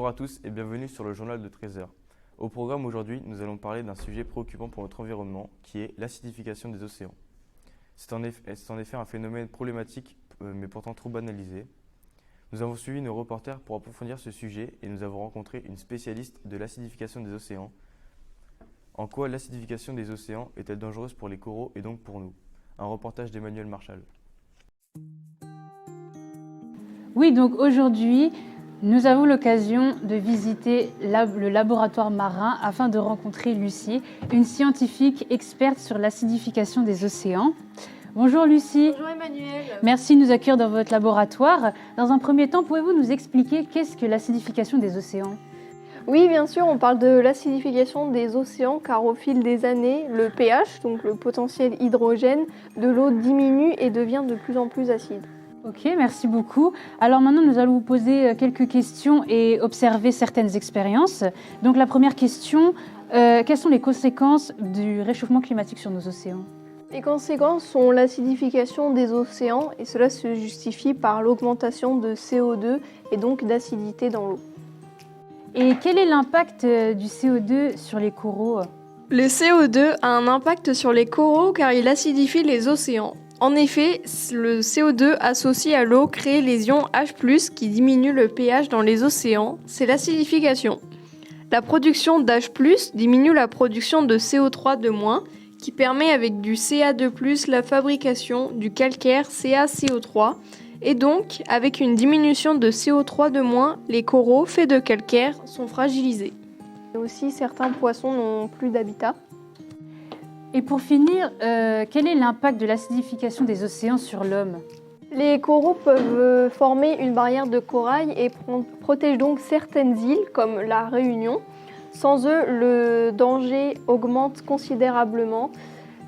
à tous et bienvenue sur le journal de 13h. Au programme aujourd'hui, nous allons parler d'un sujet préoccupant pour notre environnement qui est l'acidification des océans. C'est en effet un phénomène problématique mais pourtant trop banalisé. Nous avons suivi nos reporters pour approfondir ce sujet et nous avons rencontré une spécialiste de l'acidification des océans. En quoi l'acidification des océans est-elle dangereuse pour les coraux et donc pour nous? Un reportage d'Emmanuel Marchal. Oui, donc aujourd'hui, nous avons l'occasion de visiter le laboratoire marin afin de rencontrer Lucie, une scientifique experte sur l'acidification des océans. Bonjour Lucie. Bonjour Emmanuel. Merci de nous accueillir dans votre laboratoire. Dans un premier temps, pouvez-vous nous expliquer qu'est-ce que l'acidification des océans ? Oui, bien sûr, on parle de l'acidification des océans car au fil des années, le pH, donc le potentiel hydrogène de l'eau diminue et devient de plus en plus acide. Ok, merci beaucoup. Alors maintenant, nous allons vous poser quelques questions et observer certaines expériences. Donc la première question, quelles sont les conséquences du réchauffement climatique sur nos océans ? Les conséquences sont l'acidification des océans et cela se justifie par l'augmentation de CO2 et donc d'acidité dans l'eau. Et quel est l'impact du CO2 sur les coraux ? Le CO2 a un impact sur les coraux car il acidifie les océans. En effet, le CO2 associé à l'eau crée les ions H+, qui diminuent le pH dans les océans. C'est l'acidification. La production d'H+, diminue la production de CO3 de moins, qui permet avec du Ca2+, la fabrication du calcaire CaCO3. Et donc, avec une diminution de CO3 de moins, les coraux faits de calcaire sont fragilisés. Et aussi, certains poissons n'ont plus d'habitat. Et pour finir, quel est l'impact de l'acidification des océans sur l'homme ? Les coraux peuvent former une barrière de corail et protègent donc certaines îles comme la Réunion. Sans eux, le danger augmente considérablement.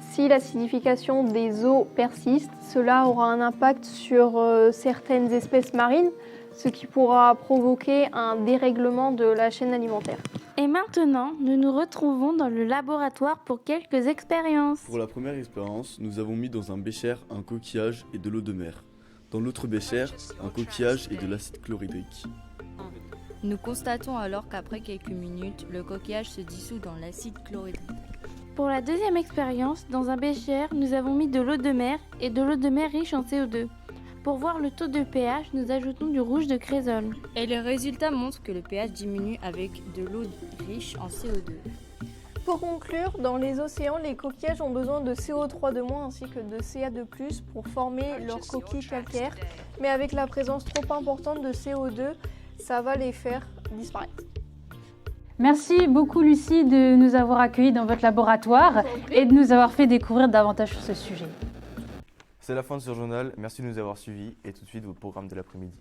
Si l'acidification des eaux persiste, cela aura un impact sur certaines espèces marines, ce qui pourra provoquer un dérèglement de la chaîne alimentaire. Et maintenant, nous nous retrouvons dans le laboratoire pour quelques expériences. Pour la première expérience, nous avons mis dans un bécher un coquillage et de l'eau de mer. Dans l'autre bécher, un coquillage et de l'acide chlorhydrique. Nous constatons alors qu'après quelques minutes, le coquillage se dissout dans l'acide chlorhydrique. Pour la deuxième expérience, dans un bécher, nous avons mis de l'eau de mer et de l'eau de mer riche en CO2. Pour voir le taux de pH, nous ajoutons du rouge de crésolne. Et les résultats montrent que le pH diminue avec de l'eau riche en CO2. Pour conclure, dans les océans, les coquillages ont besoin de CO3 de moins ainsi que de Ca2+, pour former leurs coquilles calcaires. Mais avec la présence trop importante de CO2, ça va les faire disparaître. Merci beaucoup Lucie de nous avoir accueillis dans votre laboratoire et de nous avoir fait découvrir davantage sur ce sujet. C'est la fin de ce journal, merci de nous avoir suivis et tout de suite votre programme de l'après-midi.